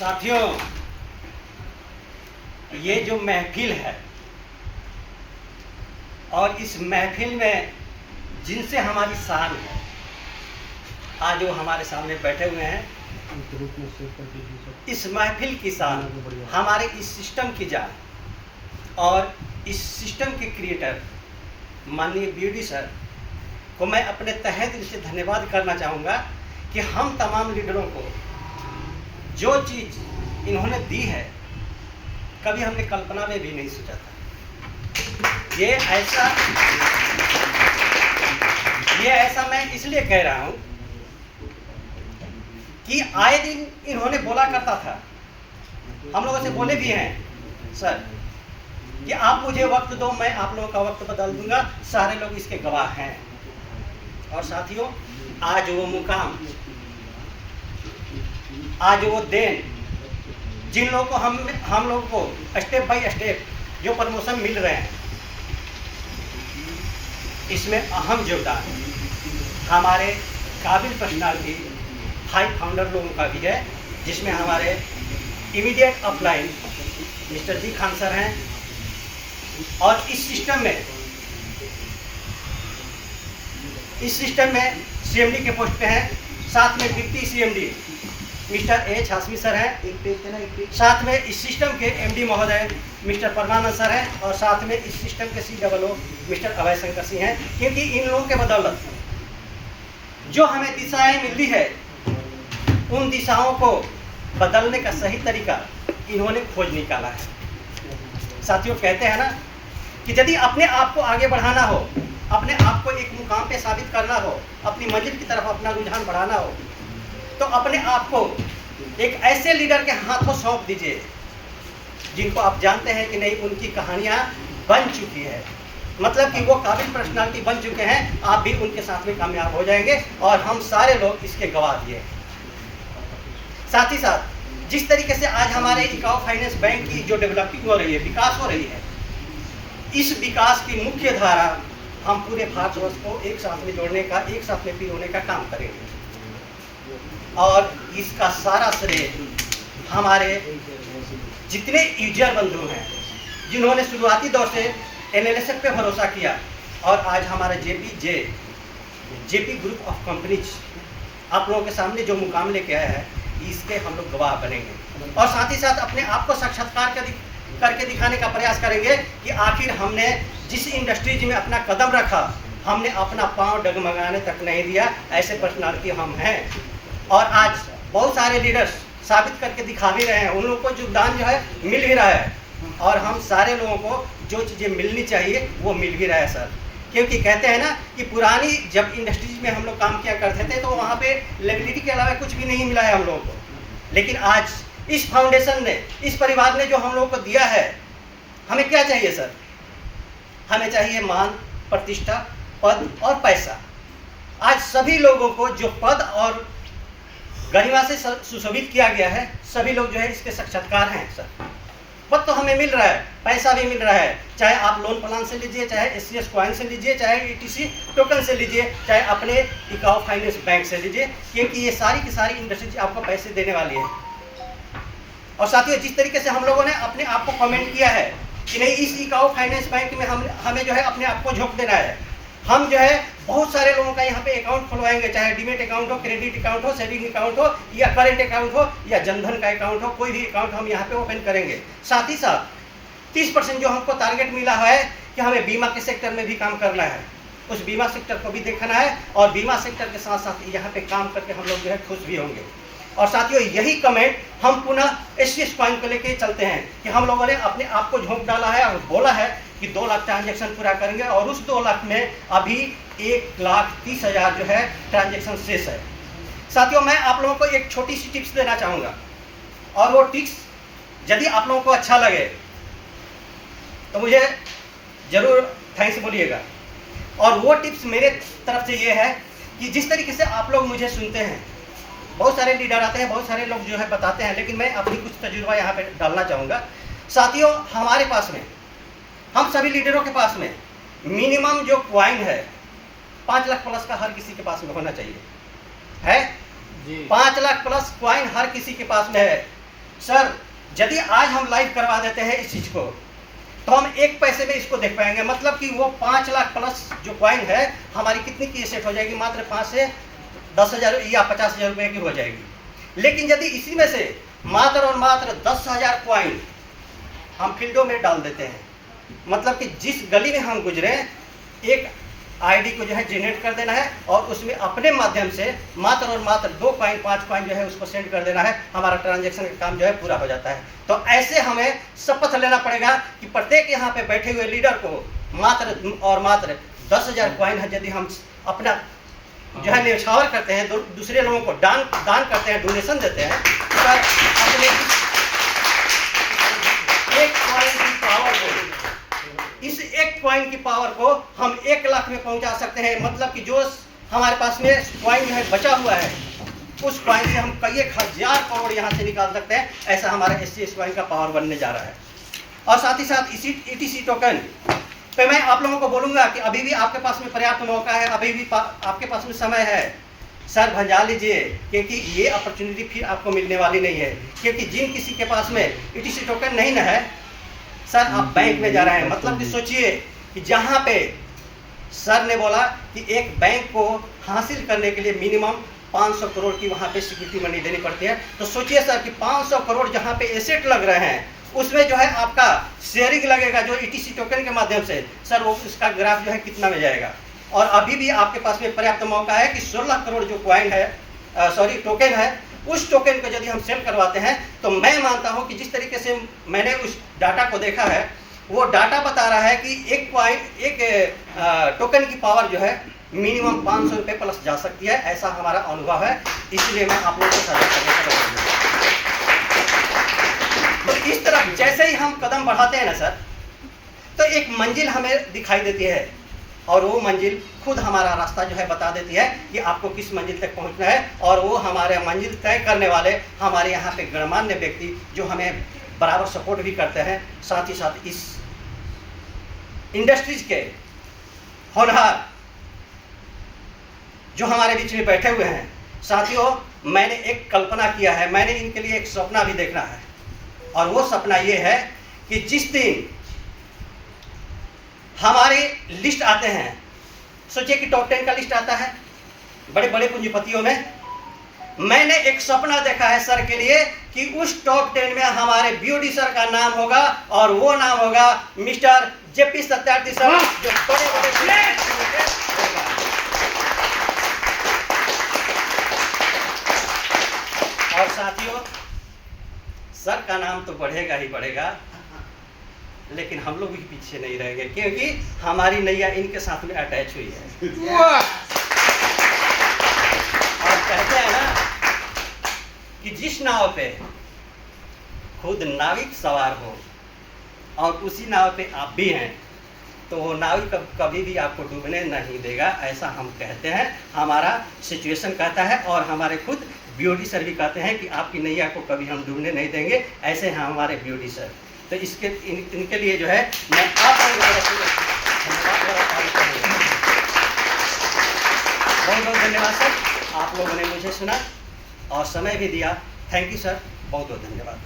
साथियों, ये जो महफिल है और इस महफिल में जिनसे हमारी शान है, आज वो हमारे सामने बैठे हुए हैं। इस महफिल की शान, हमारे इस सिस्टम की जान और इस सिस्टम के क्रिएटर माननीय बीडी सर को मैं अपने तहे दिल से धन्यवाद करना चाहूँगा कि हम तमाम लीडरों को जो चीज़ इन्होंने दी है, कभी हमने कल्पना में भी नहीं सोचा था। ये ऐसा मैं इसलिए कह रहा हूँ कि आए दिन इन्होंने बोला करता था, हम लोगों से बोले भी हैं सर कि आप मुझे वक्त दो, मैं आप लोगों का वक्त बदल दूंगा। सारे लोग इसके गवाह हैं। और साथियों, आज वो मुकाम, आज वो देन, जिन लोगों को हम लोगों को स्टेप बाय स्टेप जो प्रमोशन मिल रहे हैं, इसमें अहम योगदान हमारे काबिल पर्सनालिटी हाई फाउंडर लोगों का भी है, जिसमें हमारे इमीडिएट अपलाइन मिस्टर जी खान सर हैं। और इस सिस्टम में सीएमडी के पोस्ट पे हैं, साथ में deputy CMD mister H Hashmi sir हैं, साथ में इस सिस्टम के एमडी महोदय मिस्टर परमानंद सर हैं, और साथ में इस सिस्टम के COO मिस्टर अभय शंकर सिंह हैं। क्योंकि इन लोगों के बदौलत जो हमें दिशाएं मिलती है, उन दिशाओं को बदलने का सही तरीका इन्होंने खोज निकाला है। साथियों, कहते हैं ना कि यदि अपने आप को आगे बढ़ाना हो, अपने आप को एक मुकाम पे साबित करना हो, अपनी मंजिल की तरफ अपना रुझान बढ़ाना हो, तो अपने आप को एक ऐसे लीडर के हाथों सौंप दीजिए जिनको आप जानते हैं कि नहीं, उनकी कहानियां बन चुकी है, मतलब कि वो काबिल पर्सनालिटी बन चुके हैं। आप भी उनके साथ में कामयाब हो जाएंगे और हम सारे लोग इसके गवाह दिए। साथ ही साथ जिस तरीके से आज हमारे इकाऊ फाइनेंस बैंक की जो डेवलपिंग हो रही है, विकास हो रही है, इस विकास की मुख्य धारा हम पूरे भारतवर्ष को एक साथ में जोड़ने का, एक साथ में पिरोने का काम करेंगे। और इसका सारा श्रेय हमारे जितने यूजर बंधु हैं, जिन्होंने शुरुआती दौर से NLSF पे भरोसा किया, और आज हमारा जेपी ग्रुप ऑफ कंपनीज आप लोगों के सामने जो मुकाम लेके आया है, इसके हम लोग गवाह बनेंगे। और साथ ही साथ अपने आप को साक्षात्कार करके दिखाने का प्रयास करेंगे कि आखिर हमने जिस इंडस्ट्रीज में अपना कदम रखा, हमने अपना पांव डगमगाने तक नहीं दिया। ऐसे पर्सनालिटी हम हैं, और आज बहुत सारे लीडर्स साबित करके दिखा भी रहे हैं, उन लोगों को योगदान जो है मिल भी रहा है, और हम सारे लोगों को जो चीज़ें मिलनी चाहिए वो मिल भी रहा है सर। क्योंकि कहते हैं ना कि पुरानी जब इंडस्ट्रीज में हम लोग काम किया करते थे, तो वहाँ पे लेबिलिटी के अलावा कुछ भी नहीं मिला है हम लोगों को। लेकिन आज इस फाउंडेशन ने, इस परिवार ने जो हम लोगों को दिया है, हमें क्या चाहिए सर? हमें चाहिए मान, प्रतिष्ठा, पद और पैसा। आज सभी लोगों को जो पद और गरिमा से सुशोभित किया गया है, सभी लोग जो है इसके साक्षात्कार हैं सर। पद तो हमें मिल रहा है, पैसा भी मिल रहा है, चाहे आप लोन प्लान से लीजिए, चाहे SCS कॉइन से लीजिए, चाहे ETC टोकन से लीजिए, चाहे अपने इकाऊ फाइनेंस बैंक से लीजिए, क्योंकि ये सारी की सारी इंडस्ट्री आपको पैसे देने वाली है। और साथियों, जिस तरीके से हम लोगों ने अपने आप को कमेंट किया है कि नहीं, इस इकाऊ फाइनेंस बैंक में हमें जो है अपने आप को झोंक देना है, हम जो है बहुत सारे लोगों का यहाँ पे अकाउंट खुलवाएंगे, चाहे डीमेट अकाउंट हो, क्रेडिट अकाउंट हो, सेविंग अकाउंट हो, या करेंट अकाउंट हो, या जनधन का अकाउंट हो, कोई भी अकाउंट हम यहाँ पे ओपन करेंगे। साथ ही साथ 30% जो हमको टारगेट मिला है कि हमें बीमा के सेक्टर में भी काम करना है, उस बीमा सेक्टर को भी देखना है, और बीमा सेक्टर के साथ साथ यहाँ पे काम करके हम लोग जो है खुश भी होंगे। और साथियों, यही कमेंट हम पुनः SCS कॉइन को लेके चलते हैं कि हम लोगों ने अपने आप को झोंक डाला है और बोला है कि 2 लाख ट्रांजेक्शन पूरा करेंगे, और उस 2 लाख में अभी 1,30,000 जो है ट्रांजेक्शन शेष है। साथियों, मैं आप लोगों को एक छोटी सी टिप्स देना चाहूँगा, और वो टिप्स यदि आप लोगों को अच्छा लगे तो मुझे ज़रूर थैंक्स बोलिएगा। और वो टिप्स मेरे तरफ से ये है कि जिस तरीके से आप लोग मुझे सुनते हैं, बहुत सारे लीडर आते हैं, बहुत सारे लोग जो है बताते हैं, लेकिन मैं अपनी कुछ तजुर्बा यहाँ पे डालना चाहूँगा। साथियों, हमारे पास में, हम सभी लीडरों के पास में मिनिमम जो क्वाइन है 5 लाख प्लस का हर किसी के पास में होना चाहिए, है जी। 5 लाख प्लस क्वाइन हर किसी के पास में है। सर यदि आज हम लाइव करवा देते हैं इस चीज़ को, तो हम 1 पैसे में इसको देख पाएंगे। मतलब कि वो 5 लाख प्लस जो कॉइन है हमारी कितनी की सेट हो जाएगी, मात्र 5 से 10,000 या 50,000 रुपये की हो जाएगी। लेकिन यदि इसी में से मात्र और मात्र 10,000 कॉइन हम फील्डों में डाल देते हैं, मतलब कि जिस गली में हम गुजरे एक आईडी को जो है जनरेट कर देना है और उसमें अपने माध्यम से मात्र और मात्र 2 कॉइन 5 कॉइन जो है उसको सेंड कर देना है, हमारा ट्रांजैक्शन का काम जो है पूरा हो जाता है। तो ऐसे हमें शपथ लेना पड़ेगा कि प्रत्येक यहाँ पे बैठे हुए लीडर को मात्र और मात्र 10,000 कॉइन है यदि हम अपना जो है न्यौछावर करते हैं, दूसरे लोगों को दान करते हैं, डोनेशन देते हैं, तो अपने एक कॉइन की पावर को, इस एक कॉइन की पावर को हम 1 लाख में पहुंचा सकते हैं। मतलब कि जो हमारे पास में कॉइन जो है बचा हुआ है, उस कॉइन से हम कई 1,000 करोड़ यहाँ से निकाल सकते हैं। ऐसा हमारा SCS कॉइन का पावर बनने जा रहा है। और साथ ही साथ इसी ETC टोकन पे मैं आप लोगों को बोलूँगा कि अभी भी आपके पास में पर्याप्त मौका है, अभी भी आपके पास में समय है। सर भंजा लीजिए, क्योंकि ये अपॉर्चुनिटी फिर आपको मिलने वाली नहीं है। क्योंकि जिन किसी के पास में ETC टोकन नहीं ना है, सर आप बैंक में जा रहे हैं। मतलब कि सोचिए कि जहाँ पे सर ने बोला कि एक बैंक को हासिल करने के लिए मिनिमम 500 करोड़ की वहाँ पे सिक्योरिटी मनी देनी पड़ती है। तो सोचिए सर कि 500 करोड़ जहाँ पे एसेट लग रहे हैं, उसमें जो है आपका शेयरिंग लगेगा जो ETC टोकन के माध्यम से, सर वो उसका ग्राफ जो है कितना में जाएगा। और अभी भी आपके पास में पर्याप्त मौका है कि 16 करोड़ जो कॉइन है, टोकन है, उस टोकन को यदि हम सेल करवाते हैं तो मैं मानता हूं कि जिस तरीके से मैंने उस डाटा को देखा है, वो डाटा बता रहा है कि एक टोकन की पावर जो है मिनिमम 500 रुपये प्लस जा सकती है। ऐसा हमारा अनुभव है, इसलिए मैं आप लोगों को साझा करने का बोलूँगा। तो इस तरफ जैसे ही हम कदम बढ़ाते हैं ना सर, तो एक मंजिल हमें दिखाई देती है और वो मंजिल खुद हमारा रास्ता जो है बता देती है कि आपको किस मंजिल तक पहुंचना है। और वो हमारे मंजिल तय करने वाले हमारे यहाँ पे गणमान्य व्यक्ति जो हमें बराबर सपोर्ट भी करते हैं, साथ ही साथ इस इंडस्ट्रीज के होनहार जो हमारे बीच में बैठे हुए हैं। साथियों, मैंने एक कल्पना किया है, मैंने इनके लिए एक सपना भी देखना है, और वो सपना ये है कि जिस दिन हमारे लिस्ट आते हैं, सोचिए कि टॉप 10 का लिस्ट आता है बड़े बड़े पूंजीपतियों में, मैंने एक सपना देखा है सर के लिए कि उस टॉप 10 में हमारे BOD सर का नाम होगा, और वो नाम होगा मिस्टर JP सत्यार्थी सर, जो बड़े बड़े और साथियों, सर का नाम तो बढ़ेगा ही बढ़ेगा, लेकिन हम लोग भी पीछे नहीं रहेंगे, क्योंकि हमारी नैया इनके साथ में अटैच हुई है। और कहते हैं ना कि जिस नाव पे खुद नाविक सवार हो और उसी नाव पे आप भी हैं, तो वो नाविक कभी भी आपको डूबने नहीं देगा, ऐसा हम कहते हैं, हमारा सिचुएशन कहता है, और हमारे खुद BOD सर भी कहते हैं कि आपकी नैया को कभी हम डूबने नहीं देंगे। ऐसे हैं हमारे BOD सर। तो इनके लिए जो है मैं आप बहुत बहुत धन्यवाद सर, आप लोगों ने मुझे सुना और समय भी दिया। थैंक यू सर, बहुत बहुत धन्यवाद।